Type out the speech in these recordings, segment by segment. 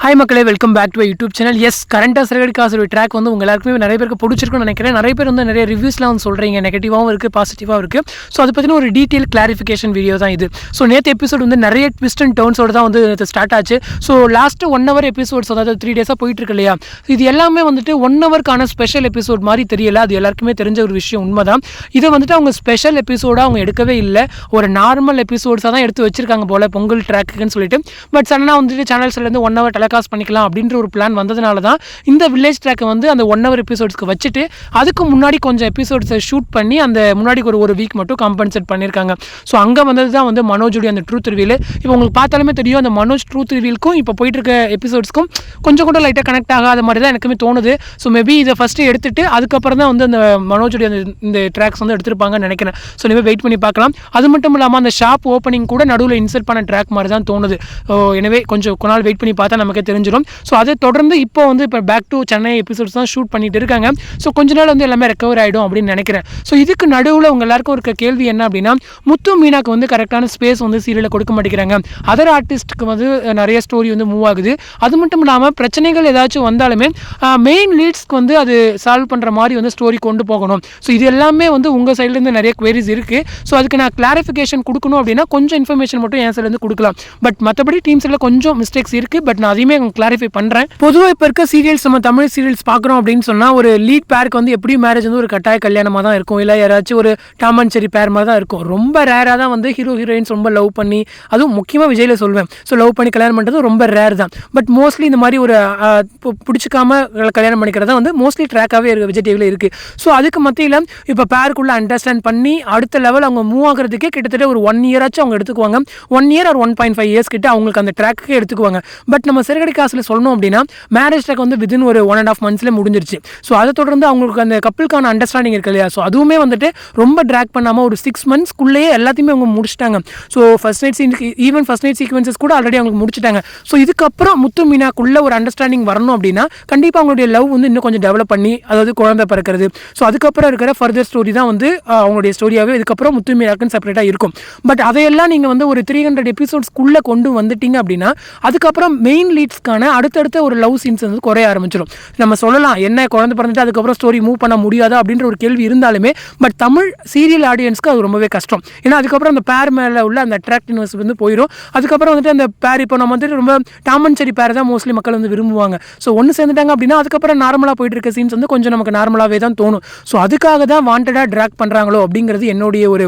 Hi மக்களே, welcome back to YouTube channel. Yes, கரண்டாக சிறகடி காசு ட்ராக் வந்து உங்கள் எல்லாருக்குமே நிறைய பேருக்கு பிடிச்சிருக்குன்னு நினைக்கிறேன். நிறைய பேர் வந்து நிறைய ரிவ்யூஸ்லாம் வந்து சொல்கிறீங்க, நெகட்டிவாகவும் இருக்குது, பாசிட்டிவாகவும் இருக்குது. ஸோ அதை பற்றின ஒரு டீட்டெயில் கிளாரிஃபிகேஷன் வீடியோ தான் இது. ஸோ நேற்று எபிசோட் வந்து நிறைய ட்விஸ்ட் அண்ட் டர்ன்ஸோடு தான் வந்து நேற்று ஸ்டார்ட் ஆச்சு. ஸோ லாஸ்ட்டு 1 hour எபிசோட்ஸ், அதாவது 3 days போயிட்டு இருக்கு இல்லையா, இது எல்லாமே வந்துட்டு 1 hourக்கான ஸ்பெஷல் எபிசோட் மாதிரி தெரியல. அது எல்லாருக்குமே தெரிஞ்ச ஒரு விஷயம், உண்மைதான். இதை வந்துட்டு அவங்க ஸ்பெஷல் எபிசோடாக அவங்க எடுக்கவே இல்லை, ஒரு நார்மல் எபிசோட்ஸாக தான் எடுத்து வச்சிருக்காங்க போல் பொங்கல் ட்ராக்குன்னு சொல்லிட்டு. பட் சடனாக வந்துட்டு சேனல்ஸ்லேருந்து 1 hour டெலிகாஸ்ட் பண்ணிக்கலாம் அப்படின்னு ஒரு பிளான் வந்ததுனால தான் இந்த வில்லேஜ் ட்ராக்கை வந்து அந்த 1 hour எபிசோட்ஸ்க்கு வச்சுட்டு அதுக்கு முன்னாடி கொஞ்சம் எபிசோட்ஸை ஷூட் பண்ணி அந்த முன்னாடி ஒரு வீக் மட்டும் காம்பன்சேட் பண்ணியிருக்காங்க. ஸோ அங்கே வந்தது தான் வந்து மனோஜுடைய அந்த ட்ரூத் ரிவீல். இப்போ உங்களுக்கு பார்த்தாலுமே தெரியும், அந்த மனோஜ் ட்ரூத் ரிவீலுக்கும் இப்போ போயிட்டு இருக்க எபிசோட்ஸ்க்கும் கொஞ்சம் கூட லைட்டாக கனெக்ட் ஆகாத மாதிரி தான் எனக்குமே தோணுது. ஸோ மேபி இதை ஃபஸ்ட்டு எடுத்துட்டு அதுக்கப்புறம் தான் வந்து அந்த மனோஜுடைய இந்த ட்ராக்ஸ் வந்து எடுத்திருப்பாங்கன்னு நினைக்கிறேன். ஸோ நீங்கள் வெயிட் பண்ணி பார்க்கலாம். அது மட்டும் இல்லாமல் அந்த ஷாப் ஓப்பனிங் கூட நடுவில் இன்சர்ட் பண்ண ட்ராக் மாதிரி தான் தோணுது. எனவே கொஞ்சம் நாள் வெயிட் பண்ணி பார்த்தா நமக்கு தெரிஞ்சிடும். ஸோ அதை தொடர்ந்து இப்போ பேக் டு சென்னை எபிசோட்ஸ் தான் ஷூட் பண்ணிட்டு இருக்காங்க. ஸோ கொஞ்ச நாள் வந்து எல்லாமே ரெக்கவர் ஆகிடும் அப்படின்னு நினைக்கிறேன். ஸோ இதுக்கு நடுவில் உங்கள் எல்லாருக்கும் ஒரு கேள்வி என்ன அப்படின்னா, முத்து மீனாக்கு வந்து கரெக்டான ஸ்பேஸ் வந்து சீரியலில் கொடுக்க மாட்டேங்கிறாங்க. அதர் ஆர்டிஸ்ட்டுக்கு வந்து நிறைய ஸ்டோரி வந்து மூவ் ஆகுது. அது மட்டும் இல்லாமல் பிரச்சனைகள் ஏதாச்சும் வந்தாலுமே மெயின் லீட்ஸ்க்கு வந்து அது சால்வ் பண்ணுற மாதிரி வந்து ஸ்டோரி கொண்டு போகணும். ஸோ இது எல்லாமே வந்து உங்கள் சைட்லேருந்து நிறைய குவரிஸ் இருக்குது. ஸோ அதுக்கு நான் கிளாரிஃபிகேஷன் கொடுக்கணும் அப்படின்னா கொஞ்சம் இன்ஃபர்மேஷன் மட்டும் என் சைட்லேருந்து கொடுக்கலாம். பட் மற்றபடி டீம் சைடில் கொஞ்சம் மிஸ்டேக்ஸ் இருக்குது. பட் நான் அதையுமே கிளாரிஃபை பண்ணுறேன். பொதுவாக இப்போ இருக்க சீரியல்ஸ், நம்ம தமிழ் சீரியல்ஸ் பார்க்குறோம் அப்படின்னு சொன்னால் ஒரு லீட் பேருக்கு வந்து எப்படியும் மேரேஜ் வந்து ஒரு கட்டாய கல்யாணமாக தான் இருக்கும், இல்லை யாராச்சும் ஒரு டாம் அண்ட் செரி பேர் மாதிரி தான் இருக்கும். ரொம்ப ரேராக தான் வந்து ஹீரோ ஹீரோயின்ஸ் ரொம்ப லவ் பண்ணி, அதுவும் முக்கியமாக விஜயில் சொல்வேன், ஸோ லவ் பண்ணி கல்யாணம் பண்ணுறது ரொம்ப ரேர் தான். பட் மோஸ்ட்லி இந்த மாதிரி ஒரு பிடிச்சிக்காம கல்யாணம் பண்ணிக்கிறதா வந்து மோஸ்ட்லி ட்ராக்காகவே இருக்குது, விஜய் டிவியில் இருக்குது. ஸோ அதுக்கு மத்தியில் இப்போ பேருக்குள்ளே அண்டர்ஸ்டாண்ட் பண்ணி அடுத்த லெவல் அவங்க மூவ் ஆகிறதுக்கே கிட்டத்தட்ட ஒரு 1 year ஆச்சும் அவங்க எடுத்துக்குவாங்க. 1 year or 1.5 years கிட்ட அவங்களுக்கு அந்த ட்ராக்கே எடுத்துக்குவாங்க. பட் நம்ம சிறகடி காசில் சொல்லணும் அப்படின்னா மேரேஜ் ட்ராக் வந்து வித்தின் ஒரு 1.5 months முடிஞ்சிருச்சு. ஸோ அதை தொடர்ந்து அவங்களுக்கு அந்த கப்பலுக்கான அண்டர்ஸ்டாண்டிங் இருக்கு இல்லையா, ஸோ அதுவுமே வந்துட்டு ரொம்ப ட்ராக் பண்ணாமல் ஒரு 6 monthsக்குள்ளேயே எல்லாத்தையுமே அவங்க முடிச்சிட்டாங்க. ஸோ ஃபர்ஸ்ட் நைட் சீக்வன்சஸ் கூட ஆல்ரெடி அவங்களுக்கு முடிச்சிட்டாங்க. ஸோ இதுக்கப்புறம் முத்து மீனாக்குள்ள ஒரு அண்டர்ஸ்டாண்டிங் வரணும் அப்படின்னா கண்டிப்பாக அவங்களுடைய லவ் வந்து இன்னும் கொஞ்சம் டெவலப் பண்ணி, அதாவது குழந்தை பிறக்கிறது, ஸோ அதுக்கப்புறம் இருக்கிற ஃபர்தர் ஸ்டோரி தான் வந்து அவங்களுடைய ஸ்டோரியாகவே இதுக்கப்புறம் முத்து மீனாக்குன்னு செப்பரேட்டாக இருக்கும். பட் அதையெல்லாம் நீங்கள் வந்து ஒரு 300 எபிசோட்ஸ்க்குள்ளே கொண்டு வந்துட்டீங்க அப்படின்னா அதுக்கப்புறம் மெயின் லீட்ஸ்க்கான அடுத்தடுத்த ஒரு லவ் சீன்ஸ் வந்து குறைய ஆரம்பிச்சிடும். நம்ம சொல்லலாம், என்ன குழந்தை பிறந்துட்டு அதுக்கப்புறம் ஸ்டோரி மூவ் பண்ண முடியாதா அப்படின்ற ஒரு கேள்வி இருந்தாலுமே, பட் தமிழ் சீரியல் ஆடியன்ஸ்க்கு அது ரொம்பவே கஷ்டம். ஏன்னா அதுக்கப்புறம் அந்த பேர் மேலே உள்ள அந்த அட்ராக்டிவ்னஸ் வந்து போயிடும். அதுக்கப்புறம் வந்துட்டு அந்த பேர் இப்போ நம்ம வந்துட்டு ரொம்ப டாம் அண்ட் செரி பேர் தான் மோஸ்ட்லி மக்கள் வந்து விரும்புவாங்க. ஸோ ஒன்று சேர்ந்துட்டாங்க அப்படின்னா அதுக்கப்புறம் நார்மலாக போயிட்டு இருக்க சீன்ஸ் வந்து கொஞ்சம் நமக்கு நார்மலாகவே தான் தோணும். ஸோ அதுக்காக தான் வாண்டடாக ட்ராக் பண்ணுறாங்களோ அப்படிங்கிறது என்னுடைய ஒரு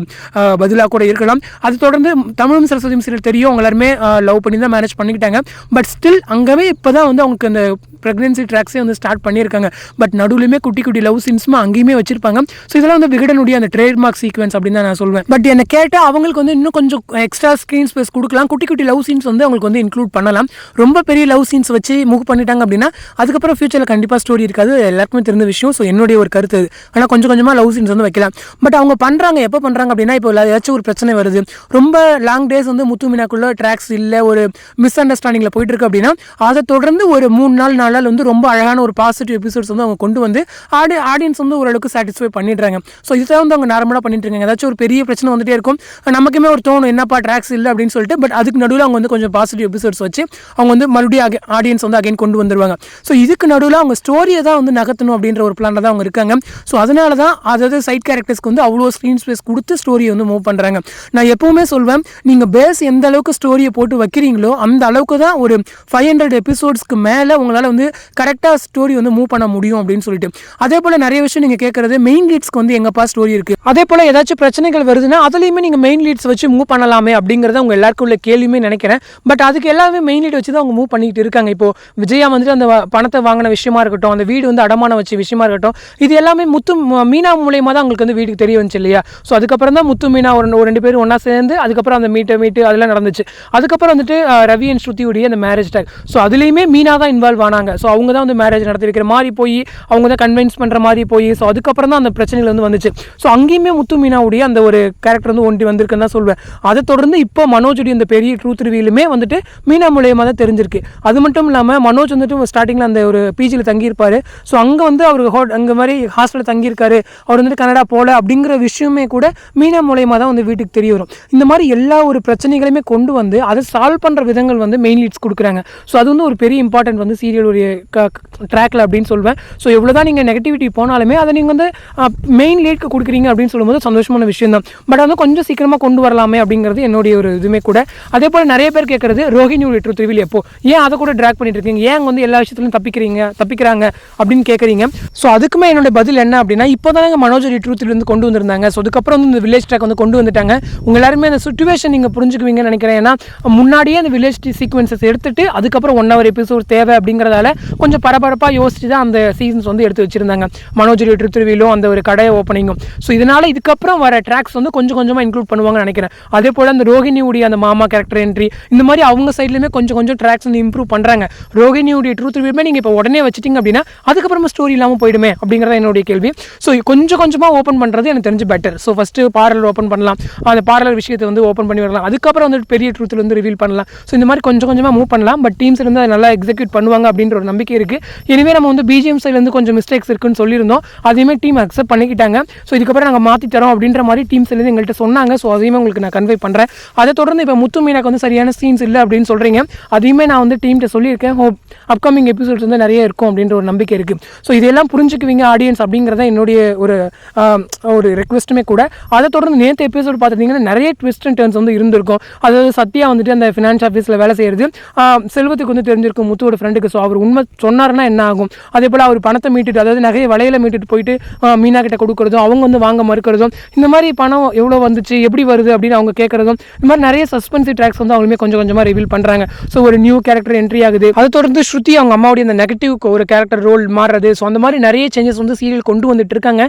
பதிலாக கூட இருக்கலாம். அது தொடர்ந்து தமிழும் சரஸ்வதியும் சீரியல் தெரியும், அவங்க எல்லாருமே லவ் பண்ணி தான் மேரேஜ் பண்ணிக்கிட்டாங்க. பட் ஸ்டில் அங்கவே இப்போ தான் வந்து அவங்களுக்கு அந்த ப்ரெக்னென்சி ட்ராக்ஸே வந்து ஸ்டார்ட் பண்ணியிருக்காங்க. பட் நடுவுலையுமே குட்டி குட்டி லவ் சீன்ஸும் அங்கேயுமே வச்சிருப்பாங்க. ஸோ இதெல்லாம் வந்து விகடனுடைய அந்த ட்ரேட்மார்க் சீக்வன்ஸ் அப்படின்னு தான் நான் சொல்வேன். பட் என்னை கேட்டால் அவங்களுக்கு வந்து இன்னும் கொஞ்சம் எக்ஸ்ட்ரா ஸ்க்ரீன் ஸ்பேஸ் கொடுக்கலாம், குட்டி குட்டி லவ் சீன்ஸ் வந்து அவங்களுக்கு வந்து இன்க்ளூட் பண்ணலாம். ரொம்ப பெரிய லவ் சீன்ஸ் வச்சு மூவ் பண்ணிட்டாங்க அப்படின்னா அதுக்கப்புறம் ஃபியூச்சரில் கண்டிப்பாக ஸ்டோரி இருக்காது, எல்லாருக்குமே தெரிஞ்ச விஷயம். ஸோ என்னுடைய ஒரு கருத்து அது. ஆனால் கொஞ்சம் கொஞ்சமாக லவ் சீன்ஸ் வந்து வைக்கலாம். பட் அவங்க பண்ணுறாங்க, எப்போ பண்ணுறாங்க அப்படின்னா, இப்போ ஏதாச்சும் ஒரு பிரச்சனை வருது, ரொம்ப லாங் டேஸ் வந்து முத்து மீனாக்குள்ள ட்ராக்ஸ் இல்லை, ஒரு மிஸ் அண்டர்ஸ்டாண்டிங்கில் போயிட்டு இருக்கு அப்படின்னா அதை தொடர்ந்து ஒரு 3 நாள் வந்து ரொம்ப அழகான ஒரு பாசிட்டிவ் எபிசோட்ஸ் வந்து அவங்க கொண்டு வந்து ஆடியன்ஸ் வந்து ஓரளவுக்கு சாட்டிஸ்ஃபை பண்ணிடுறாங்க. ஸோ இதுதான் வந்து அவங்க நார்மலாக பண்ணிட்டு இருக்காங்க. ஏதாச்சும் ஒரு பெரிய பிரச்சனை வந்துட்டே இருக்கும், நமக்குமே ஒரு தோணும் என்னப்பா ட்ராக்ஸ் இல்லை அப்படின்னு சொல்லிட்டு. பட் அதுக்கு நடுவில் அவங்க வந்து கொஞ்சம் பாசிட்டிவ் எபிசோட்ஸ் வச்சு அவங்க வந்து மறுபடியும் ஆடியன்ஸ் வந்து அகைன் கொண்டு வந்துருவாங்க. ஸோ இதுக்கு நடுவில் அவங்க ஸ்டோரியை தான் வந்து நகர்த்தணும் அப்படின்ற ஒரு பிளானில் தான் அவங்க இருக்காங்க. ஸோ அதனால தான் அதாவது சைட் கேரக்டர்ஸ்க்கு வந்து அவ்வளோ ஸ்க்ரீன் ஸ்பேஸ் கொடுத்து ஸ்டோரியை வந்து மூவ் பண்ணுறாங்க. நான் எப்பவுமே சொல்வேன், நீங்கள் பேஸ் எந்த அளவுக்கு ஸ்டோரியை போட்டு வைக்கிறீங்களோ அந்த அளவுக்கு தான் ஒரு 500 எபிசோட்ஸ்க்கு மேலே உங்களால் வந்து கரெக்டாக ஸ்டோரி வந்து மூவ் பண்ண முடியும் அப்படின்னு சொல்லிட்டு. அதே போல் நிறைய விஷயம் நீங்கள் கேட்குறது, மெயின் லீட்ஸ்க்கு வந்து எங்கப்பா ஸ்டோரி இருக்குது, அதே போல் ஏதாச்சும் பிரச்சனைகள் வருதுன்னா அதுலேயுமே நீங்கள் மெயின் லீட்ஸ் வச்சு மூவ் பண்ணலாமே அப்படிங்கிறத அவங்க எல்லாருக்கும் உள்ள கேள்வியுமே நினைக்கிறேன். பட் அதுக்கு எல்லாமே மெயின் லீட் வச்சு தான் அவங்க மூவ் பண்ணிட்டு இருக்காங்க. இப்போ விஜயா வந்துட்டு அந்த பணத்தை வாங்கின விஷயமா இருக்கட்டும், அந்த வீடு வந்து அடமான வச்ச விஷயமா இருக்கட்டும், இது எல்லாமே முத்து மீனா மூலயமா தான் அவங்களுக்கு வந்து வீட்டுக்கு தெரிய வந்துச்சு இல்லையா. ஸோ அதுக்கப்புறம் தான் முத்து மீனா ஒரு 2 பேரும் ஒன்றா சேர்ந்து அதுக்கப்புறம் அந்த மீட்டு அதெல்லாம் நடந்துச்சு. அதுக்கப்புறம் வந்துட்டு ரவி அண்ட் ஸ்ருதியுடைய அந்த மேரேஜ் டாக், ஸோ அதுலேயுமே மீனா தான் இன்வால்வ் ஆனாங்க. ஸோ அவங்க தான் வந்து மேரேஜ் நடத்தி வைக்கிற மாதிரி போய் அவங்க தான் கன்வின்ஸ் பண்ணுற மாதிரி போய், ஸோ அதுக்கப்புறம் தான் அந்த பிரச்சனைகள் வந்து வந்துச்சு. ஸோ அங்கேயுமே முத்து மீனாவுடைய அந்த ஒரு கேரக்டர் வந்து ஒண்டி வந்திருக்குன்னு தான் சொல்வேன். அதை தொடர்ந்து இப்போ மனோஜுடைய அந்த பெரிய ட்ரூத் ரிவீலுமே வந்துட்டு மீனா மூலயமா தான் தெரிஞ்சிருக்கு. அது மட்டும் இல்லாமல் மனோஜ் வந்துட்டு ஸ்டார்டிங்கில் அந்த ஒரு பிஜியில் தங்கியிருப்பார். ஸோ அங்கே வந்து அவர் அங்கே மாதிரி ஹாஸ்டலில் தங்கியிருக்காரு, அவர் வந்துட்டு கனடா போகல அப்படிங்கிற விஷயமே கூட மீனா மூலயமா தான் வந்து வீட்டுக்கு தெரிய வரும். இந்த மாதிரி எல்லா ஒரு பிரச்சனைகளையுமே கொண்டு வந்து அதை சால்வ் பண்ணுற விதங்கள் வந்து மெயின் லீட்ஸ் கொடுக்குறாங்க. ஸோ அது வந்து ஒரு பெரிய இம்பார்ட்டன்ட் வந்து சீரியல் ஒரு ட்ராக்கில் அப்படின்னு சொல்லுவேன். ஸோ எவ்வளோ தான் நீங்கள் நெகட்டிவிட்டி போனாலுமே அதை நீங்கள் வந்து மெயின் லீட்க்கு கொடுக்குறீங்க அப்படின்னு சொல்லும்போது சந்தோஷமான விஷயம் தான். பட் வந்து கொஞ்சம் சீக்கிரமாக கொண்டு வரலாமே அப்படிங்கிறது என்னுடைய ஒரு இதுவுமே கூட. அதே போல் நிறைய பேர் கேட்குறது ரோஹிணியோட ட்ரூத் ரிவீல் எப்போ, ஏன் அதை கூட ட்ராக் பண்ணிட்டு இருக்கீங்க, ஏன் வந்து எல்லா விஷயத்துலையும் தப்பிக்கிறாங்க அப்படின்னு கேட்குறீங்க. ஸோ அதுக்குமே என்னோட பதில் என்ன அப்படின்னா, இப்போ தானே மனோஜோட ட்ரூத்லேருந்து கொண்டு வந்திருந்தாங்க. ஸோ அதுக்கப்புறம் வந்து இந்த வில்லேஜ் ட்ராக் வந்து கொண்டு வந்துட்டாங்க. உங்கள் எல்லாருமே அந்த சிச்சுவேஷன் நீங்கள் புரிஞ்சுக்குவீங்கன்னு நினைக்கிறேன். ஏன்னா முன்னாடியே அந்த வில்லேஜ் சீக்வன்சஸ் எடுத்துட்டு அதுக்கப்புறம் 1 hour எபிசோட் தேவை அப்படிங்கிறதால கொஞ்சம் பரபரப்பாக யோசிச்சு தான் அந்த சீசன்ஸ் வந்து எடுத்து வச்சிருந்தாங்க. மனோஜோட ட்ரூத் ரிவீலும் அந்த ஒரு கடை ஓப்பனிங்கும். ஸோ இதனால் இதுக்கப்புறம் வர ட்ராக்ஸ் வந்து கொஞ்சம் கொஞ்சமாக இன்க்ளூட் பண்ணுவாங்கன்னு நினைக்கிறேன். அதே போல் அந்த ரோஹிணியுடைய அந்த மாமா கேரக்டர் என்ட்ரி இந்த மாதிரி அவங்க சைட்லேயுமே கொஞ்சம் ட்ராக்ஸ் வந்து இம்ப்ரூவ் பண்ணுறாங்க. ரோஹிணியுடைய ட்ரூத் ரிவீலுமே நீங்கள் இப்போ உடனே வச்சிட்டிங்க அப்படின்னா அதுக்கப்புறமா ஸ்டோரி இல்லாமல் போயிடுமே அப்படிங்கிறத என்னுடைய கேள்வி. ஸோ கொஞ்சமாக ஓப்பன் பண்ணுறது எனக்கு தெரிஞ்சு better. So first parlour open பண்ணலாம், அந்த பார்லர் விஷயத்தை வந்து ஓப்பன் பண்ணி வரலாம், அதுக்கப்புறம் வந்து பெரிய ட்ரூத்தில் வந்து ரிவீல் பண்ணலாம். ஸோ இந்த மாதிரி கொஞ்சமாக மூவ் பண்ணலாம். பட் டீம்ஸ் இருந்து அதை நல்லா எக்ஸிக்யூட் பண்ணுவாங்க அப்படின்ற ஒரு நம்பிக்கை இருக்குது. எனவே நம்ம வந்து பிஜிஎம் சைட்லேருந்து கொஞ்சம் மிஸ்டேக்ஸ் இருக்குன்னு சொல்லியிருந்தோம். அதையுமே டீம் அக்செப்ட் பண்ணிக்கிட்டாங்க. ஸோ இதுக்கப்புறம் நாங்கள் மாற்றி தரோம் அப்படின்ற மாதிரி டீம் சைட்லேருந்து எங்கள்கிட்ட சொன்னாங்க. ஸோ அதையுமே உங்களுக்கு நான் கன்வே பண்ணுறேன். அதை தொடர்ந்து இப்போ முத்து மீனாக்கு வந்து சரியான சீன்ஸ் இல்லை அப்படின்னு சொல்கிறீங்க. அதையுமே நான் வந்து டீம்கிட்ட சொல்லியிருக்கேன். அப்கமிங் எபிசோட்ஸ் வந்து நிறைய இருக்கும் அப்படின்ற ஒரு நம்பிக்கை இருக்குது. ஸோ இதெல்லாம் புரிஞ்சுக்குவீங்க ஆடியன்ஸ் அப்படிங்கிறத என்னுடைய ஒரு ரெக்வெஸ்ட்டுமே கூட. அதை தொடர்ந்து நேற்று எபிசோட் பார்த்துட்டிங்கன்னா நிறைய ட்விஸ்ட் அண்ட் டர்ன்ஸ் வந்து இருந்திருக்கும். அதாவது சத்யா வந்துட்டு அந்த ஃபினான்ஸ் ஆஃபீஸில் வேலை செய்கிறது செல்வத்துக்கு வந்து தெரிஞ்சிருக்கும் முத்துவோட ஃப்ரெண்டுக்கு. ஸோ அவர் உண்மை சொன்னார்னா என்ன ஆகும், அதே போல் அவர் பணத்தை மீட்டுட்டு அதாவது நகையை வலையில் மீட்டுட்டு போயிட்டு மீனா கிட்ட கொடுக்குறதும் அவங்க வந்து வாங்க மறுக்கிறதும் இந்த மாதிரி பணம் எவ்வளோ வந்துச்சு எப்படி வருது அப்படின்னு அவங்க கேட்குறதும் இந்த மாதிரி நிறைய சஸ்பென்சிவ் ட்ராக்ஸ் வந்து அவங்களுமே கொஞ்சமாக ரிவீல் பண்ணுறாங்க. ஸோ ஒரு நியூ கேரக்டர் என்ட்ரி ஆகுது. அதை தொடர்ந்து ஸ்ருதி அவங்க அம்மாவுடைய அந்த நெகட்டிவ் ஒரு கேரக்டர் ரோல் மாறுறது. ஸோ அந்த மாதிரி நிறைய சேஞ்சஸ் வந்து சீரியல் கொண்டு வந்துட்டு இருக்காங்க.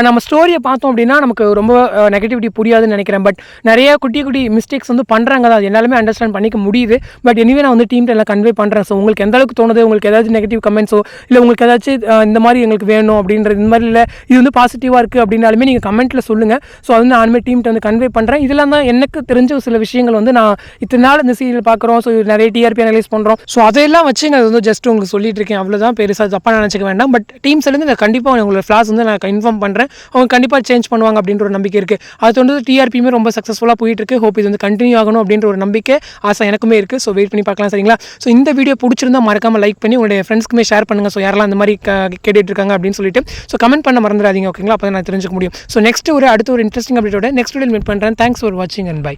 நம்ம ஸ்டோரியை பார்த்தோம் அப்படின்னா நமக்கு ரொம்ப நெகட்டிவிட்டி புரியாதுன்னு நினைக்கிறேன். பட் நிறைய குட்டி மிஸ்டேக்ஸ் வந்து பண்ணுறாங்க தான், அது எல்லாருமே அண்டர்ஸ்டாண்ட் பண்ணிக்க முடியுது. பட் எனிவே நான் வந்து டீம்கிட்ட எல்லாம் கன்வே பண்ணுறேன். ஸோ உங்களுக்கு எந்த அளவுக்கு தோணுது, உங்களுக்கு ஏதாச்சும் நெகட்டிவ் கமெண்ட்ஸோ இல்லை உங்களுக்கு ஏதாச்சும் இந்த மாதிரி எங்களுக்கு வேணும் அப்படின்றது இந்த மாதிரி இல்லை இது வந்து பாசிட்டிவாக இருக்குது அப்படின்னாலுமே நீங்கள் கமெண்ட்டில் சொல்லுங்கள். ஸோ அது வந்து நானுமே டீம்கிட்ட வந்து கன்வே பண்ணுறேன். இதெல்லாம் தான் எனக்கு தெரிஞ்ச சில விஷயங்கள் வந்து நான் இத்தனை நாள் இந்த சீரியல் பார்க்குறோம். ஸோ நிறைய டிஆர்பி அனலைஸ் பண்ணுறோம். ஸோ அதையெல்லாம் வச்சு நான் வந்து ஜஸ்ட் உங்களுக்கு சொல்லிட்டு இருக்கேன். அவ்வளோதான், பெருசாக தப்பாக நினச்சிக்க வேண்டாம். பட் டீம்ஸ்லேருந்து நான் கண்டிப்பாக உங்களோட ஃப்ளாஸ் வந்து நான் இன்ஃபார்ம் பண்ணுறேன். அவங்க கண்டிப்பாக சேஞ்ச் பண்ணுவாங்க அப்படின்ற ஒரு நம்பிக்கை இருக்குது. அது வந்து டிஆர்பியுமே ரொம்ப சக்ஸஸ்ஃபுல்லாக போயிட்டு இருக்கு. ஹோப் இது வந்து கண்டினியூ ஆகணும் அப்படின்ற ஒரு நம்பிக்கை ஆசை எனக்குமே இருக்குது. ஸோ வெயிட் பண்ணி பார்க்கலாம். சரிங்களா? ஸோ இந்த வீடியோ பிடிச்சிருந்தா மறக்காமல் லைக் பண்ணி உங்களுடைய ஃப்ரெண்ட்ஸ்க்குமே ஷேர் பண்ணுங்கள். ஸோ யாரெல்லாம் அந்த மாதிரி கேட்டுட்டு இருக்காங்க அப்படின்னு சொல்லிட்டு ஸோ கமெண்ட் பண்ண மறந்துடாதீங்க. ஓகேங்களா? அப்போ நான் தெரிஞ்சுக்க முடியும். ஸோ அடுத்த ஒரு இன்ட்ரெஸ்டிங் அப்டேட்டோட நெக்ஸ்ட் வீடியோ மீட் பண்ணுறேன். தேங்க்ஸ் ஃபார் வாட்சிங் அண்ட் பை.